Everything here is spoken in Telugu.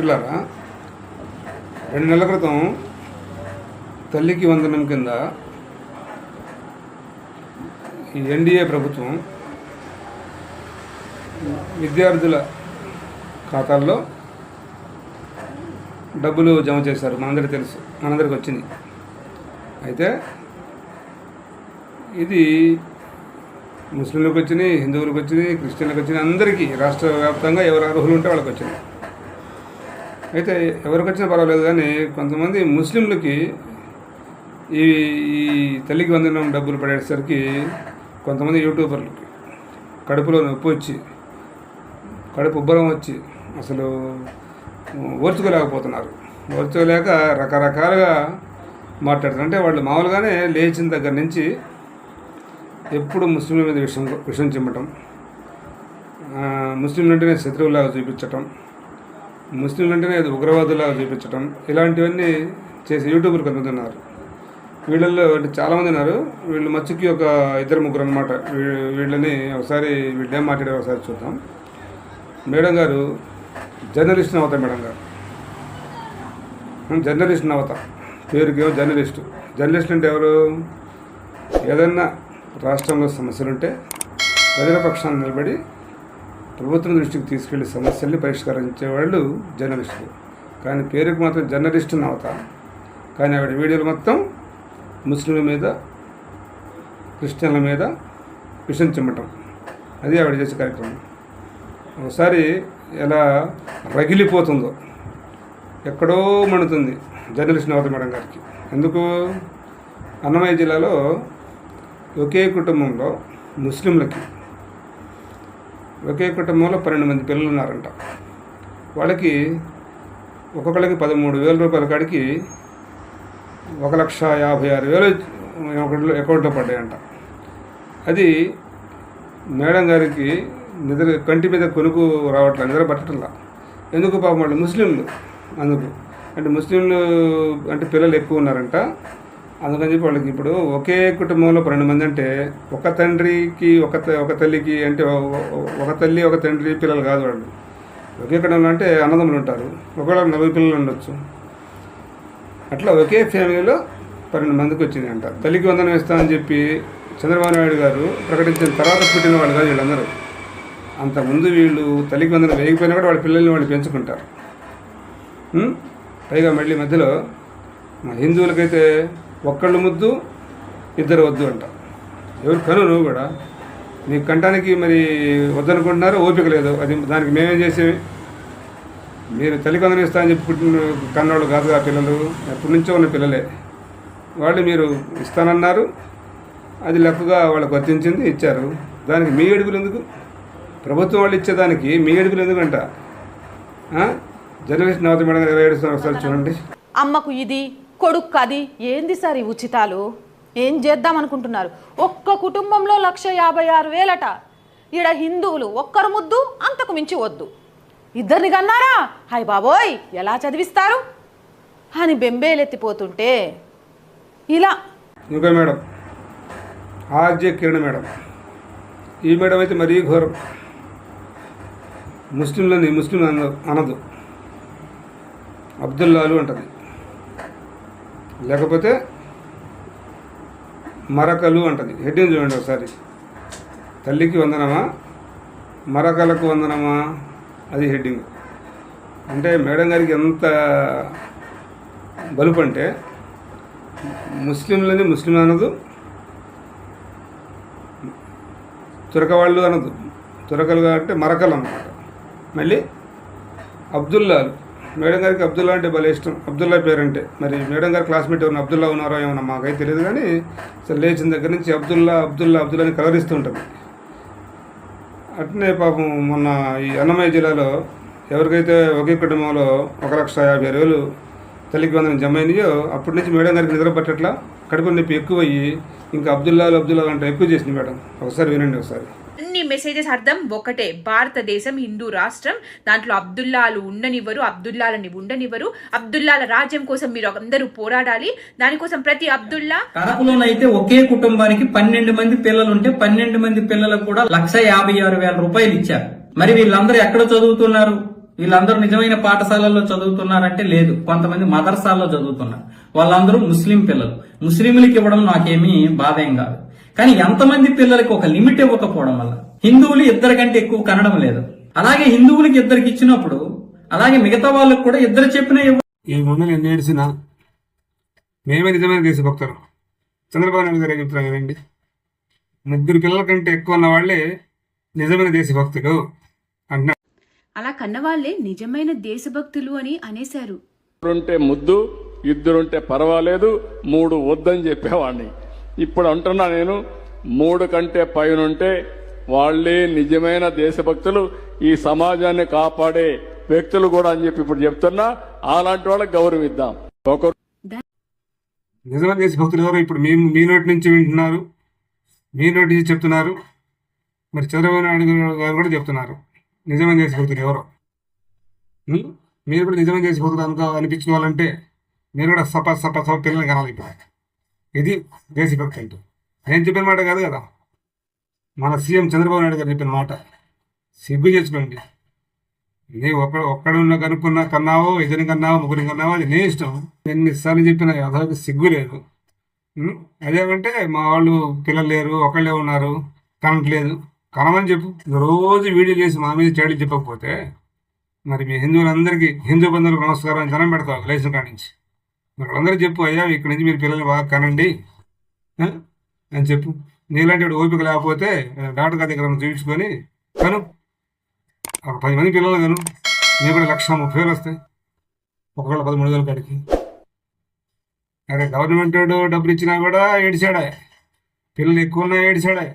మిత్రులారా, 2 నెలల క్రితం తల్లికి వందనం కింద ఈ ఎన్డీఏ ప్రభుత్వం విద్యార్థుల ఖాతాల్లో డబ్బులు జమ చేశారు. మనందరికీ తెలుసు, మనందరికి వచ్చింది. అయితే ఇది ముస్లింలకు వచ్చినాయి, హిందువులకు వచ్చినాయి, క్రిస్టియన్లకు వచ్చినాయి, అందరికీ రాష్ట్ర వ్యాప్తంగా ఎవరు అర్హులు ఉంటే వాళ్ళకి వచ్చినాయి. అయితే ఎవరికి వచ్చినా పర్వాలేదు, కానీ కొంతమంది ముస్లింలకి ఈ తల్లికి వందనం డబ్బులు పడేసరికి కొంతమంది యూట్యూబర్లకి కడుపులో నొప్పి వచ్చి, కడుపు ఉబ్బరం వచ్చి అసలు ఓర్చుకోలేకపోతున్నారు. ఓర్చుకోలేక రకరకాలుగా మాట్లాడుతారు. అంటే వాళ్ళు మామూలుగానే లేచిన దగ్గర నుంచి ఎప్పుడు ముస్లింల మీద విషం చిమ్మటం, ముస్లింలంటేనే శత్రువులాగా చూపించటం, ముస్లింలంటేనే ఉగ్రవాదులాగా చూపించటం, ఇలాంటివన్నీ చేసి యూట్యూబర్లు కనుగొన్నారు. వీళ్ళల్లో అంటే చాలామంది ఉన్నారు. వీళ్ళు మచ్చుకి ఒక 2-3 అనమాట. వీళ్ళని ఒకసారి వీళ్ళు ఏం మాట్లాడారు ఒకసారి చూద్దాం. మేడం గారు జర్నలిస్ట్ నవత. మేడం గారు జర్నలిస్ట్ నవత, పేరుకేమో జర్నలిస్టు. జర్నలిస్ట్ అంటే ఎవరు? ఏదన్నా రాష్ట్రంలో సమస్యలుంటే ప్రజల పక్షాన్ని నిలబడి ప్రభుత్వం దృష్టికి తీసుకెళ్లి సమస్యల్ని పరిష్కరించే వాళ్ళు జర్నలిస్టులు. కానీ పేరుకు మాత్రం జర్నలిస్టు నవత. కానీ ఆవిడ వీడియోలు మొత్తం ముస్లింల మీద, క్రిస్టియన్ల మీద విషం చిమ్మటం, అది ఆవిడ చేసే కార్యక్రమం. ఒకసారి ఎలా రగిలిపోతుందో, ఎక్కడో మండుతుంది జర్నలిస్ట్ నవత మేడం గారికి. ఎందుకు? అన్నమయ్య జిల్లాలో ఒకే కుటుంబంలో ముస్లింలకి, ఒకే కుటుంబంలో 12 మంది పిల్లలు ఉన్నారంట. వాళ్ళకి ఒక్కొక్కరికి 13,000 రూపాయల కాడికి 1,56,000 అకౌంట్లో పడ్డాయంట. అది మేడం గారికి కంటి మీద కొనుక్కు రావట్లేదు, నిద్ర పట్టట్లా. ఎందుకు? పాపం వాళ్ళు ముస్లింలు. అందుకు అంటే ముస్లింలు అంటే పిల్లలు ఎక్కువ ఉన్నారంట. అందుకని చెప్పి వాళ్ళకి ఇప్పుడు ఒకే కుటుంబంలో 12 మంది అంటే ఒక తండ్రికి ఒక తల్లికి అంటే ఒక తల్లి ఒక తండ్రి పిల్లలు కాదు వాళ్ళు. ఒకే కుటుంబంలో అంటే అన్నదమ్ములు ఉంటారు, ఒకవేళ 4 పిల్లలు ఉండొచ్చు. అట్లా ఒకే ఫ్యామిలీలో 12 మందికి వచ్చింది అంట. తల్లికి వందనం ఇస్తామని చెప్పి చంద్రబాబు నాయుడు గారు ప్రకటించిన తర్వాత పుట్టిన వాళ్ళు కాదు వీళ్ళందరూ. అంతకుముందు వీళ్ళు తల్లికి వందనం వేయకపోయినా కూడా వాళ్ళ పిల్లల్ని వాళ్ళు పెంచుకుంటారు. పైగా మళ్ళీ మధ్యలో మా హిందువులకైతే ఒక్కళ్ళు ముద్దు, 2 వద్దు అంట. ఎవరు కను? నువ్వు కూడా నీకు కంటానికి మరి వద్దనుకుంటున్నారు, ఓపిక లేదు. అది దానికి మేమేం చేసేవి? మీరు తల్లికి వందనం ఇస్తా అని చెప్పి పుట్టిన కన్నవాళ్ళు కాదు ఆ పిల్లలు, ఎప్పటి నుంచో ఉన్న పిల్లలే. వాళ్ళు మీరు ఇస్తానన్నారు, అది లెక్కగా వాళ్ళకు వర్తించింది, ఇచ్చారు. దానికి మీ ఏడుపులు ఎందుకు? ప్రభుత్వం వాళ్ళు ఇచ్చేదానికి మీ ఏడుపులు ఎందుకంట? జర్నలిస్ట్ నవత మేడం గారు ఎలా ఏడుస్తున్నారు ఒకసారి చూడండి. అమ్మకు ఇది, కొడుకు అది, ఏంది సార్ ఈ ఉచితాలు? ఏం చేద్దాం అనుకుంటున్నారు? ఒక్క కుటుంబంలో 1,56,000 ఈడ హిందువులు ఒక్కరు ముద్దు, అంతకు మించి వద్దు. 2 కన్నారా? హాయ్ బాబోయ్, ఎలా చదివిస్తారు అని బెంబేలెత్తిపోతుంటే ఇలా ఇంకో మేడం, ఆర్జే కిరణ్ మేడం. ఈ మేడం అయితే మరీ ఘోరం. ముస్లిం అనదు, అబ్దుల్లాలు అంటది. లేకపోతే మరకలు అంటది. హెడ్డింగ్ చూడండి ఒకసారి. తల్లికి వందనమా, మరకలకు వందనమా, అది హెడ్డింగ్. అంటే మేడం గారికి ఎంత బలుపు అంటే ముస్లింలని ముస్లిం అనదు, తురకవాళ్ళు అనదు. తురకలు అంటే మరకలు అన్నమాట. మళ్ళీ అబ్దుల్లాలు. మేడం గారికి అబ్దుల్లా అంటే భలే ఇష్టం. అబ్దుల్లా పేరంటే మరి మేడం గారి క్లాస్మేట్ ఎవరైనా అబ్దుల్లా ఉన్నారో ఏమన్నా మాకైతే తెలియదు, కానీ అసలు లేచిన దగ్గర నుంచి అబ్దుల్లా అని కలరిస్తూ ఉంటుంది. అట్నే పాపం మొన్న ఈ అన్నమయ్య జిల్లాలో ఎవరికైతే ఒకే కుటుంబంలో 1,50,000 తల్లికి వందనం జమ అయినాయో అప్పటి నుంచి మేడం గారికి నిద్ర పట్టట్లా, కడుపు నొప్పి ఎక్కువయ్యి ఇంకా అబ్దుల్లాలు అంటే ఎక్కువ చేసింది మేడం. ఒకసారి వినండి ఒకసారి. అన్ని మెసేజెస్ అర్థం ఒకటే. భారతదేశం హిందూ రాష్ట్రం, దాంట్లో అబ్దుల్లాలు ఉండనివ్వరు, అబ్దుల్లాలని ఉండనివ్వరు. అబ్దుల్లాల రాజ్యం కోసం మీరు అందరూ పోరాడాలి. దానికోసం ప్రతి అబ్దుల్లా కడపలోనైతే ఒకే కుటుంబానికి 12 మంది పిల్లలు ఉంటే 12 మంది పిల్లలకు కూడా 1,56,000 రూపాయలు ఇచ్చారు. మరి వీళ్ళందరూ ఎక్కడ చదువుతున్నారు? వీళ్ళందరూ నిజమైన పాఠశాలల్లో చదువుతున్నారంటే లేదు, కొంతమంది మదర్సాల్లో చదువుతున్నారు. వాళ్ళందరూ ముస్లిం పిల్లలు. ముస్లింలకు ఇవ్వడం నాకేమీ బాధ ఏం కాదు. కానీ ఎంతమంది పిల్లలకి ఒక లిమిట్ ఇవ్వకపోవడం వల్ల హిందువులు ఇద్దరికంటే ఎక్కువ కనడం లేదు. అలాగే హిందువులకి ఇద్దరికి ఇచ్చినప్పుడు అలాగే మిగతా వాళ్ళకి కూడా ఇద్దరు చెప్పిన ఈ ముందు నేను ఏడిసిన మేమే నిజమైన దేశభక్తులు. చంద్రబాబు నాయుడు గారు చెప్తున్నారు కదండి, 3 పిల్లల కంటే ఎక్కువ ఉన్న వాళ్ళే నిజమైన దేశభక్తులు అంటున్నారు. అలా కన్నవాళ్లే నిజమైన దేశభక్తులు అని అనేశారు. ఉంటే ముద్దు, ఇద్దరుంటే పర్వాలేదు, 3 వద్దని చెప్పేవాడిని. ఇప్పుడు అంటున్నా నేను, 3 కంటే పైనుంటే వాళ్లే నిజమైన దేశభక్తులు, ఈ సమాజాన్ని కాపాడే వ్యక్తులు కూడా అని చెప్పి ఇప్పుడు చెప్తున్నా. అలాంటి వాళ్ళకి గౌరవిద్దాం. ఒకరు నిజమైన దేశభక్తులు ఎవరో ఇప్పుడు మీ నోటి నుంచి వింటున్నారు, మీ నోటి నుంచి చెప్తున్నారు. మరి చంద్రబాబు నాయుడు గారు కూడా చెప్తున్నారు నిజమైన దేశభక్తులు ఎవరో. మీరు కూడా నిజమైన దేశభక్తులు అనిపించిన వాళ్ళంటే మీరు కూడా సప పిల్లల్ని కనాలి. ఇప్పుడు ఇది దేశభక్తి అంటే నేను చెప్పిన మాట కాదు కదా, మన సీఎం చంద్రబాబు నాయుడు గారు చెప్పిన మాట. సిగ్గు చేసుకోండి. నీవు ఒక్కడున్న కన్నావో, 2 కన్నావో, 3 కన్నావో, అది నీ ఇష్టం. ఎన్నిసార్లు చెప్పిన అసలు సిగ్గు లేదు. అదేమంటే మా వాళ్ళు పిల్లలు లేరు, ఒకళ్ళే ఉన్నారు, కనట్లేదు, కనమని చెప్పు. రోజు వీడియో చేసి మా మీద చెడులు చెప్పకపోతే మరి మీ హిందువులందరికీ, హిందూ బంధువులకు నమస్కారం అని జనం పెడతావు లేచిన కాడి నుంచి. మరి వాళ్ళందరూ చెప్పు, అయ్యా ఇక్కడి నుంచి మీరు పిల్లల్ని బాగా కనండి అని చెప్పు. నీలాంటి వాడు ఓపిక లేకపోతే డాక్టర్ గారి దగ్గర చూపించుకొని కను, ఒక 10 మంది పిల్లలు కను, నీకు కూడా 1,30,000 వస్తాయి, ఒకవేళ 13,000 కాడికి. అరే గవర్నమెంట్ డబ్బులు ఇచ్చినా కూడా ఏడిచాడా, పిల్లలు ఎక్కువ ఉన్నా ఏడిచాడా.